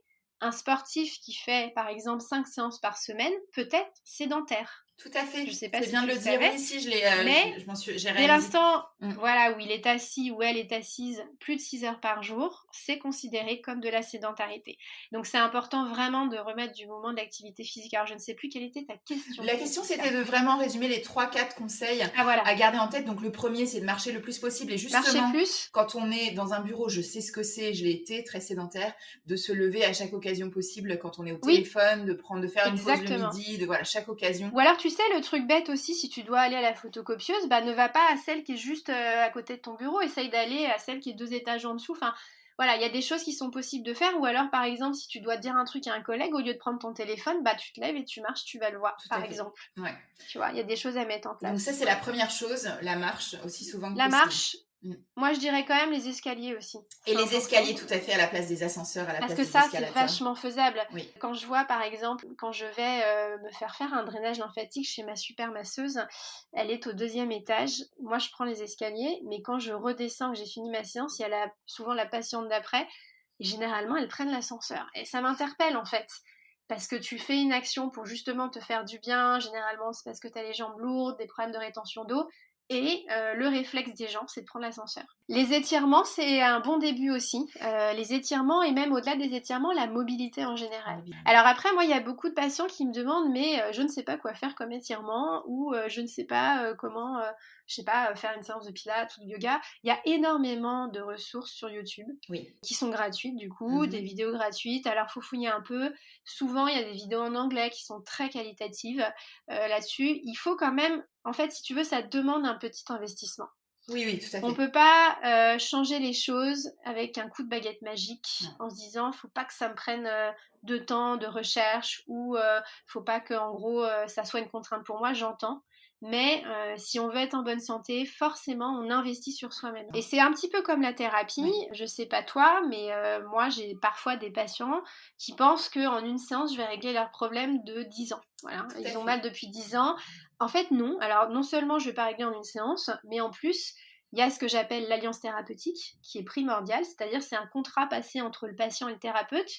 un sportif qui fait, par exemple, 5 séances par semaine peut être sédentaire. Tout à Je fait. sais pas C'est si bien tu de le le dire. savais, Oui, si, mais j'ai dès réalisé. l'instant Mm. voilà, où il est assis ou elle est assise plus de 6 heures par jour, c'est considéré comme de la sédentarité. Donc c'est important vraiment de remettre du mouvement, de l'activité physique. Alors je ne sais plus quelle était ta question. La question, Laetitia. c'était de vraiment résumer les 3-4 conseils Ah voilà, à garder en tête. Donc, le premier, c'est de marcher le plus possible. Et marcher justement, plus. quand on est dans un bureau, je sais ce que c'est, je l'ai été, très sédentaire, de se lever à chaque occasion possible quand on est au Oui, téléphone, de faire une pause le exactement. midi, voilà, chaque occasion. Ou alors tu sais, le truc bête aussi, si tu dois aller à la photocopieuse, ne va pas à celle qui est juste à côté de ton bureau, essaye d'aller à celle qui est 2 étages en dessous. Enfin, voilà, il y a des choses qui sont possibles de faire. Ou alors, par exemple, si tu dois dire un truc à un collègue, au lieu de prendre ton téléphone, tu te lèves et tu marches, tu vas le voir, Tout par à fait. exemple. Ouais. Tu vois, il y a des choses à mettre en place. Donc, ça, c'est la première chose, la marche, aussi souvent que La possible. marche, Mmh. Moi, je dirais quand même les escaliers aussi. Et C'est les important. escaliers, tout à fait, à la place des ascenseurs, à la Parce place que des ça, c'est escalators. vachement faisable. Oui. Quand je vois, par exemple, quand je vais me faire un drainage lymphatique chez ma super masseuse, elle est au 2e étage. Moi, je prends les escaliers, mais quand je redescends, que j'ai fini ma séance, il y a souvent la patiente d'après, et généralement, elles prennent l'ascenseur. Et ça m'interpelle, en fait. Parce que tu fais une action pour justement te faire du bien. Généralement, c'est parce que tu as les jambes lourdes, des problèmes de rétention d'eau. Et le réflexe des gens, c'est de prendre l'ascenseur. Les étirements, c'est un bon début aussi. Les étirements et même au-delà des étirements, la mobilité en général. Alors après, moi, il y a beaucoup de patients qui me demandent, mais je ne sais pas quoi faire comme étirement ou je ne sais pas comment, je sais pas, faire une séance de pilates ou de yoga. Il y a énormément de ressources sur YouTube qui sont gratuites du coup, des vidéos gratuites. Alors, faut fouiller un peu. Souvent, il y a des vidéos en anglais qui sont très qualitatives là-dessus. Il faut quand même, en fait, si tu veux, ça demande un petit investissement. Oui, tout à fait. On peut pas changer les choses avec un coup de baguette magique en se disant faut pas que ça me prenne de temps de recherche ou faut pas que en gros ça soit une contrainte pour moi, j'entends. Mais si on veut être en bonne santé, forcément on investit sur soi-même. Et c'est un petit peu comme la thérapie, je sais pas toi, mais moi j'ai parfois des patients qui pensent qu'en une séance je vais régler leurs problèmes de 10 ans. Voilà, ils ont mal depuis 10 ans. En fait, non. Alors, non seulement je ne vais pas régler en une séance, mais en plus, il y a ce que j'appelle l'alliance thérapeutique, qui est primordiale, c'est-à-dire c'est un contrat passé entre le patient et le thérapeute,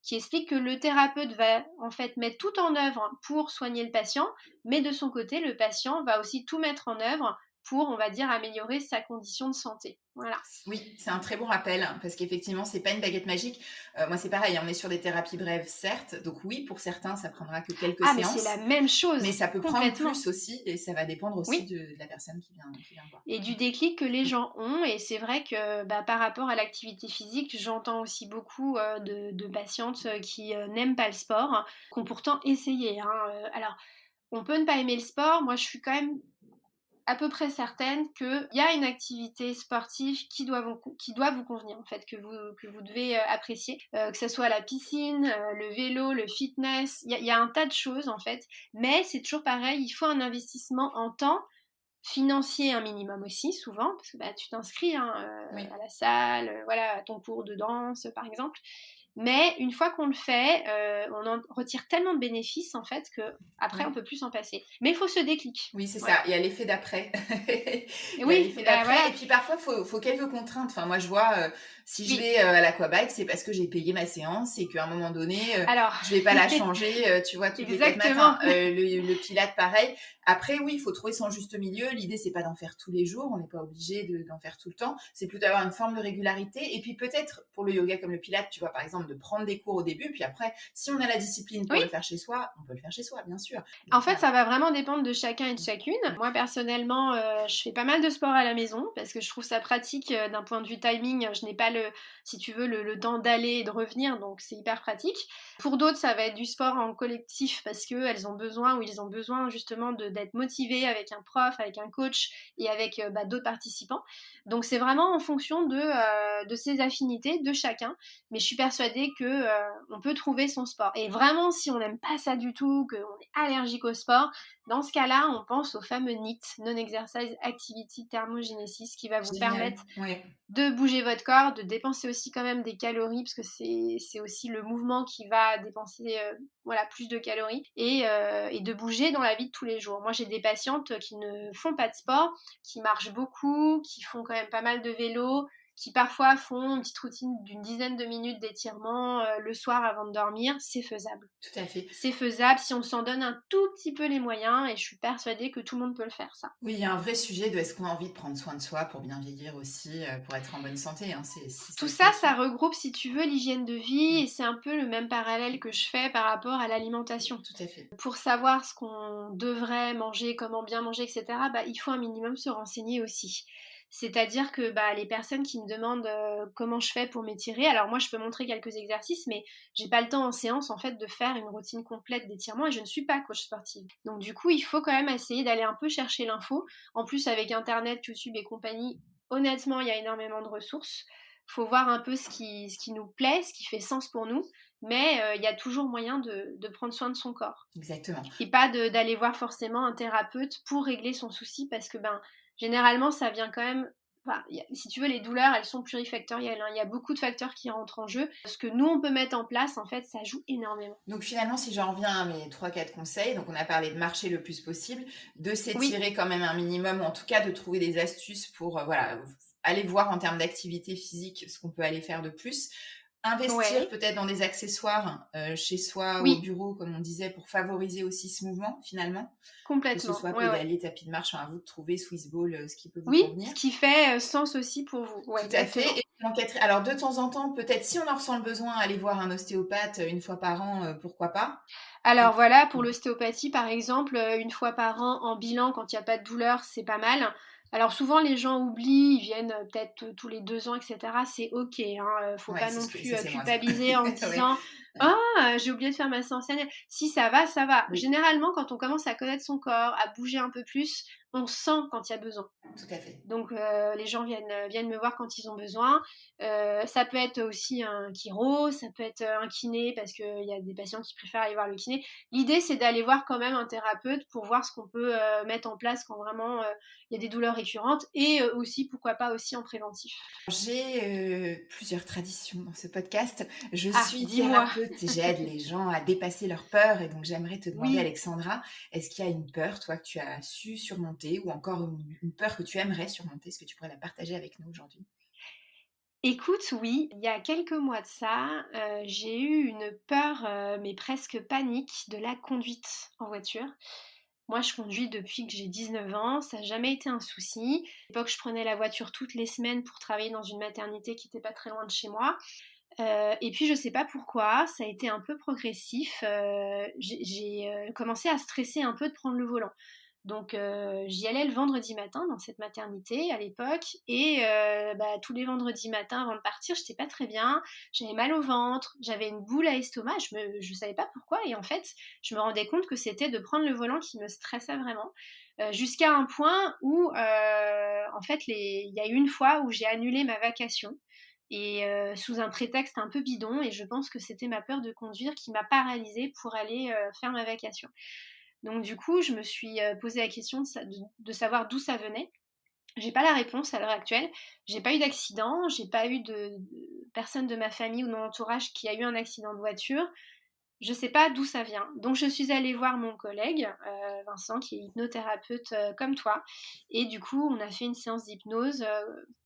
qui explique que le thérapeute va en fait mettre tout en œuvre pour soigner le patient, mais de son côté, le patient va aussi tout mettre en œuvre pour, on va dire, améliorer sa condition de santé. Voilà. Oui, c'est un très bon rappel parce qu'effectivement, c'est pas une baguette magique. Moi, c'est pareil, on est sur des thérapies brèves, certes. Donc oui, pour certains, ça prendra que quelques séances. Mais c'est la même chose. Mais ça peut prendre plus aussi et ça va dépendre aussi de la personne qui vient voir. Et du déclic que les gens ont. Et c'est vrai que par rapport à l'activité physique, j'entends aussi beaucoup de patientes qui n'aiment pas le sport, qui ont pourtant essayé. Alors, on peut ne pas aimer le sport. Moi, je suis quand même à peu près certaine qu'il y a une activité sportive qui doit vous convenir, en fait, que vous devez apprécier, que ce soit la piscine, le vélo, le fitness, il y a un tas de choses, en fait, mais c'est toujours pareil, il faut un investissement en temps, financier un minimum aussi, souvent, parce que tu t'inscris à la salle, voilà, à ton cours de danse, par exemple. Mais une fois qu'on le fait, on en retire tellement de bénéfices en fait que après on peut plus s'en passer. Mais il faut ce déclic. Oui, c'est ça. Il y a l'effet d'après. Oui, voilà. Et puis parfois, faut quelques contraintes. Enfin, moi, je vois, si je vais à l'aquabike, c'est parce que j'ai payé ma séance et qu'à un moment donné, je vais pas la changer, tu vois, tous les 4 matins. Le pilate, pareil. Après, oui, il faut trouver son juste milieu. L'idée, c'est pas d'en faire tous les jours. On n'est pas obligé d'en faire tout le temps. C'est plutôt d'avoir une forme de régularité. Et puis peut-être, pour le yoga comme le pilate, tu vois, par exemple, de prendre des cours au début. Puis après, si on a la discipline pour le faire chez soi, on peut le faire chez soi, bien sûr. En fait, ça va vraiment dépendre de chacun et de chacune. Moi, personnellement, je fais pas mal de sport à la maison parce que je trouve ça pratique d'un point de vue timing. Je n'ai pas si tu veux, le temps d'aller et de revenir, donc c'est hyper pratique. Pour d'autres, ça va être du sport en collectif parce qu'elles ont besoin ou ils ont besoin justement d'être motivés avec un prof, avec un coach et avec d'autres participants. Donc c'est vraiment en fonction de ses affinités de chacun. Mais je suis persuadée que on peut trouver son sport. Et vraiment, si on n'aime pas ça du tout, qu'on est allergique au sport, dans ce cas-là, on pense au fameux NEAT, Non-Exercise Activity Thermogenesis, qui va vous permettre de bouger votre corps, de dépenser aussi quand même des calories, parce que c'est aussi le mouvement qui va dépenser plus de calories, et de bouger dans la vie de tous les jours. Moi, j'ai des patientes qui ne font pas de sport, qui marchent beaucoup, qui font quand même pas mal de vélo, qui parfois font une petite routine d'une dizaine de minutes d'étirement le soir avant de dormir, c'est faisable. Tout à fait. C'est faisable si on s'en donne un tout petit peu les moyens, et je suis persuadée que tout le monde peut le faire, ça. Oui, il y a un vrai sujet de est-ce qu'on a envie de prendre soin de soi pour bien vieillir aussi, pour être en bonne santé. Tout ça, ça regroupe, si tu veux, l'hygiène de vie, et c'est un peu le même parallèle que je fais par rapport à l'alimentation. Tout à fait. Pour savoir ce qu'on devrait manger, comment bien manger, etc., il faut un minimum se renseigner aussi. C'est-à-dire que les personnes qui me demandent comment je fais pour m'étirer, alors moi je peux montrer quelques exercices, mais j'ai pas le temps en séance en fait de faire une routine complète d'étirement et je ne suis pas coach sportive. Donc du coup il faut quand même essayer d'aller un peu chercher l'info. En plus avec internet, YouTube et compagnie, honnêtement il y a énormément de ressources. Faut voir un peu ce qui nous plaît, ce qui fait sens pour nous. Mais il y a toujours moyen de prendre soin de son corps. Exactement. Et pas d'aller voir forcément un thérapeute pour régler son souci parce que généralement ça vient quand même Enfin, si tu veux, les douleurs, elles sont plurifactorielles, hein. Il y a beaucoup de facteurs qui rentrent en jeu. Ce que nous, on peut mettre en place, en fait, ça joue énormément. Donc finalement, si j'en reviens à mes 3-4 conseils, donc on a parlé de marcher le plus possible, de Oui, s'étirer quand même un minimum, ou en tout cas de trouver des astuces pour voilà, aller voir en termes d'activité physique ce qu'on peut aller faire de plus. Investir ouais, peut-être dans des accessoires chez soi ou au oui, bureau, comme on disait, pour favoriser aussi ce mouvement finalement, que ce complètement. soit Ouais, ouais. pédalier, tapis de marche, à vous de trouver Swiss Ball, ce qui peut vous Oui, convenir. ce qui fait sens aussi pour vous. Ouais, Tout à fait. exactement. Et alors de temps en temps, peut-être si on en ressent le besoin, aller voir un ostéopathe une fois par an, pourquoi pas. Et Alors puis, voilà, pour l'ostéopathie, par exemple, une fois par an en bilan, quand il y a pas de douleur, c'est pas mal. Alors souvent les gens oublient, ils viennent, peut-être, tous les 2 ans et cetera, c'est OK, hein, faut ouais, pas non plus, ça c'est moi ça. culpabiliser en se Ouais, disant: «Ah, j'ai oublié de faire ma séance annuelle». Si ça va, ça va. oui, Généralement, quand on commence à connaître son corps, à bouger un peu plus, on sent quand il y a besoin. tout à fait. Donc les gens viennent me voir quand ils ont besoin. Ça peut être aussi un chiro, ça peut être un kiné parce qu'il y a des patients qui préfèrent aller voir le kiné. L'idée, c'est d'aller voir quand même un thérapeute pour voir ce qu'on peut mettre en place quand vraiment il y a des douleurs récurrentes et aussi, pourquoi pas, aussi en préventif. J'ai plusieurs traditions dans ce podcast. Je Ah, suis dis-moi. thérapeute et j'aide les gens à dépasser leurs peurs. Et donc, j'aimerais te demander, Oui. Alexandra, est-ce qu'il y a une peur, toi, que tu as su surmonter ou encore une peur que tu aimerais surmonter? Est-ce que tu pourrais la partager avec nous aujourd'hui? Écoute, oui, il y a quelques mois de ça, j'ai eu une peur, mais presque panique de la conduite en voiture. Moi, je conduis depuis que j'ai 19 ans, ça n'a jamais été un souci. À l'époque, je prenais la voiture toutes les semaines pour travailler dans une maternité qui était pas très loin de chez moi. Et puis je sais pas pourquoi, ça a été un peu progressif, j'ai commencé à stresser un peu de prendre le volant. Donc j'y allais le vendredi matin dans cette maternité à l'époque et bah, tous les vendredis matins avant de partir, j'étais pas très bien, j'avais mal au ventre, j'avais une boule à l'estomac, je savais pas pourquoi et en fait, je me rendais compte que c'était de prendre le volant qui me stressait vraiment. Jusqu'à un point où en fait il y a eu une fois où j'ai annulé ma vacation et sous un prétexte un peu bidon et je pense que c'était ma peur de conduire qui m'a paralysée pour aller faire ma vacation. Donc du coup, je me suis posé la question de savoir d'où ça venait. J'ai pas la réponse à l'heure actuelle. J'ai pas eu d'accident, j'ai pas eu de personne de ma famille ou de mon entourage qui a eu un accident de voiture. Je sais pas d'où ça vient. Donc je suis allée voir mon collègue, Vincent, qui est hypnothérapeute comme toi. Et du coup, on a fait une séance d'hypnose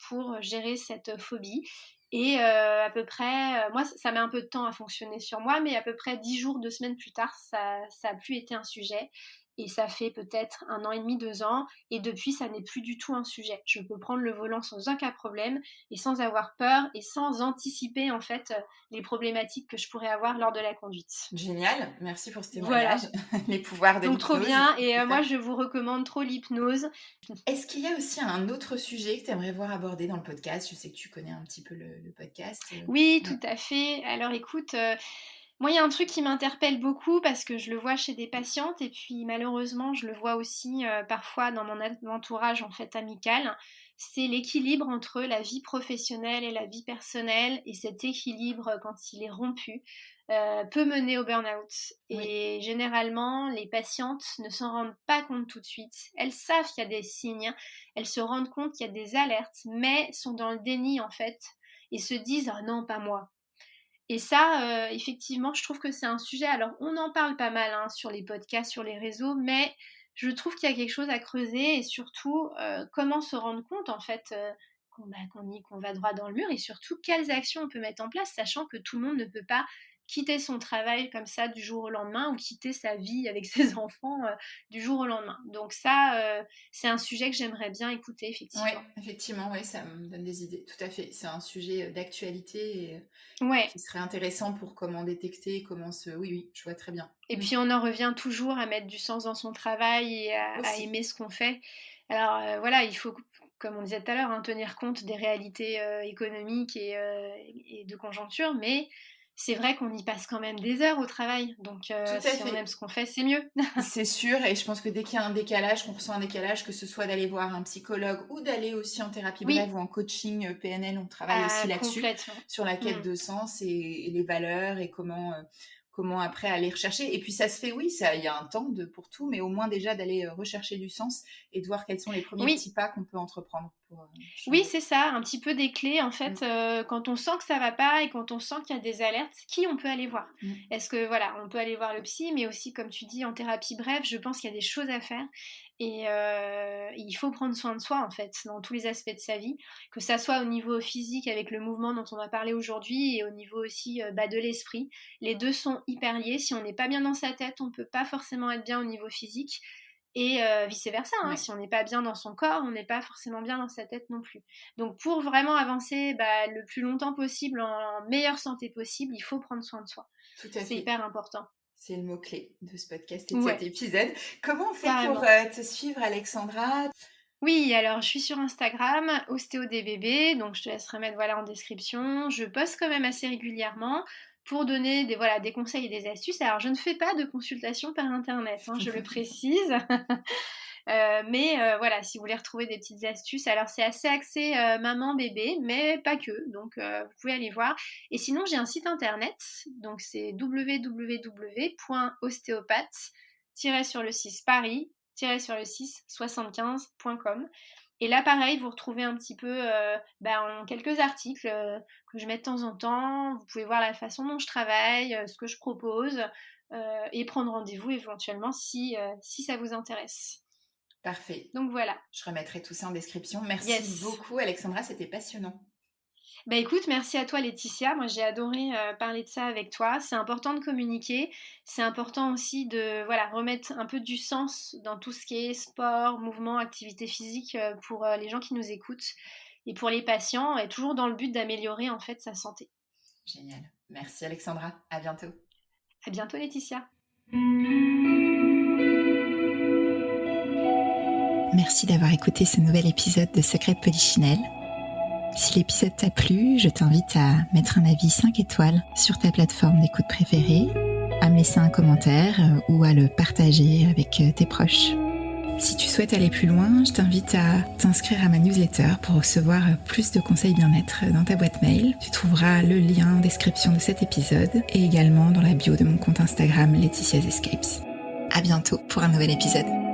pour gérer cette phobie. Et à peu près, moi, ça met un peu de temps à fonctionner sur moi, mais à peu près 10 jours, 2 semaines plus tard, ça a plus été un sujet. Et ça fait peut-être 1 an et demi, 2 ans. Et depuis, ça n'est plus du tout un sujet. Je peux prendre le volant sans aucun problème et sans avoir peur et sans anticiper en fait les problématiques que je pourrais avoir lors de la conduite. Génial, merci pour ce témoignage. Voilà, Les pouvoirs de donc trop l'hypnose. bien et moi Super. je vous recommande trop l'hypnose. Est-ce qu'il y a aussi un autre sujet que tu aimerais voir abordé dans le podcast? Je sais que tu connais un petit peu le podcast. Oui, Ouais. tout à fait. Alors écoute, moi il y a un truc qui m'interpelle beaucoup parce que je le vois chez des patientes et puis malheureusement je le vois aussi, parfois dans mon entourage en fait amical. C'est l'équilibre entre la vie professionnelle et la vie personnelle et cet équilibre, quand il est rompu, peut mener au burn-out Oui, et généralement les patientes ne s'en rendent pas compte tout de suite. Elles savent qu'il y a des signes, elles se rendent compte qu'il y a des alertes, mais sont dans le déni en fait et se disent: «Ah non, pas moi». Et ça, effectivement, je trouve que c'est un sujet alors on en parle pas mal, hein, sur les podcasts, sur les réseaux, mais je trouve qu'il y a quelque chose à creuser et surtout, comment se rendre compte en fait, qu'on va droit dans le mur et surtout quelles actions on peut mettre en place, sachant que tout le monde ne peut pas quitter son travail comme ça du jour au lendemain ou quitter sa vie avec ses enfants, du jour au lendemain. Donc ça, c'est un sujet que j'aimerais bien écouter ouais, effectivement. effectivement, ouais, ça me donne des idées. Tout à fait. C'est un sujet d'actualité et Ouais. qui serait intéressant pour comment détecter, comment se. Oui, oui, je vois très bien. Et puis on en revient toujours à mettre du sens dans son travail et à Aussi. aimer ce qu'on fait. Alors voilà, il faut, comme on disait tout à l'heure, hein, tenir compte des réalités économiques et de conjoncture, mais c'est vrai qu'on y passe quand même des heures au travail. Donc Tout à si on aime fait. ce qu'on fait, c'est mieux. C'est sûr, et je pense que dès qu'il y a un décalage, qu'on ressent un décalage, que ce soit d'aller voir un psychologue ou d'aller aussi en thérapie brève Oui, ou en coaching PNL, on travaille aussi là-dessus, complètement. sur la quête Mm. de sens et les valeurs et comment après aller rechercher. Et puis ça se fait, oui, ça, il y a un temps pour tout, mais au moins déjà d'aller rechercher du sens et de voir quels sont les premiers Oui, petits pas qu'on peut entreprendre pour... Oui, c'est ça, un petit peu des clés en fait, quand on sent que ça va pas et quand on sent qu'il y a des alertes, qui on peut aller voir? Est-ce que voilà, on peut aller voir le psy, mais aussi comme tu dis en thérapie brève, je pense qu'il y a des choses à faire et il faut prendre soin de soi en fait, dans tous les aspects de sa vie, que ça soit au niveau physique avec le mouvement dont on a parlé aujourd'hui et au niveau aussi, de l'esprit. Les 2 sont hyper liés, si on n'est pas bien dans sa tête, on peut pas forcément être bien au niveau physique et vice versa, hein. Ouais. Si on n'est pas bien dans son corps, on n'est pas forcément bien dans sa tête non plus. Donc pour vraiment avancer le plus longtemps possible, en meilleure santé possible, il faut prendre soin de soi. Tout à C'est fait. hyper important. C'est le mot-clé de ce podcast et de Ouais, cet épisode. Comment on fait carrément. pour te suivre, Alexandra? Oui, alors je suis sur Instagram, OstéoDBB, donc je te laisserai mettre voilà, en description. Je poste quand même assez régulièrement pour donner des conseils et des astuces. Alors je ne fais pas de consultation par internet, hein, je le précise. Mais voilà, si vous voulez retrouver des petites astuces, alors c'est assez axé maman bébé, mais pas que, donc vous pouvez aller voir. Et sinon j'ai un site internet, donc c'est www.ostéopathe-paris-75.com. Et là pareil, vous retrouvez un petit peu en quelques articles que je mets de temps en temps. Vous pouvez voir la façon dont je travaille, ce que je propose, et prendre rendez-vous éventuellement si ça vous intéresse. Parfait. Donc voilà. Je remettrai tout ça en description. Merci Yes. beaucoup, Alexandra, c'était passionnant. Bah écoute, merci à toi Laetitia. Moi j'ai adoré parler de ça avec toi. C'est important de communiquer. C'est important aussi de remettre un peu du sens dans tout ce qui est sport, mouvement, activité physique pour les gens qui nous écoutent et pour les patients, et toujours dans le but d'améliorer en fait sa santé. Génial. Merci Alexandra. À bientôt. À bientôt Laetitia. Merci d'avoir écouté ce nouvel épisode de Secret de Polichinelle. Si l'épisode t'a plu, je t'invite à mettre un avis 5 étoiles sur ta plateforme d'écoute préférée, à me laisser un commentaire ou à le partager avec tes proches. Si tu souhaites aller plus loin, je t'invite à t'inscrire à ma newsletter pour recevoir plus de conseils bien-être dans ta boîte mail. Tu trouveras le lien en description de cet épisode et également dans la bio de mon compte Instagram Laetitia's Escapes. À bientôt pour un nouvel épisode.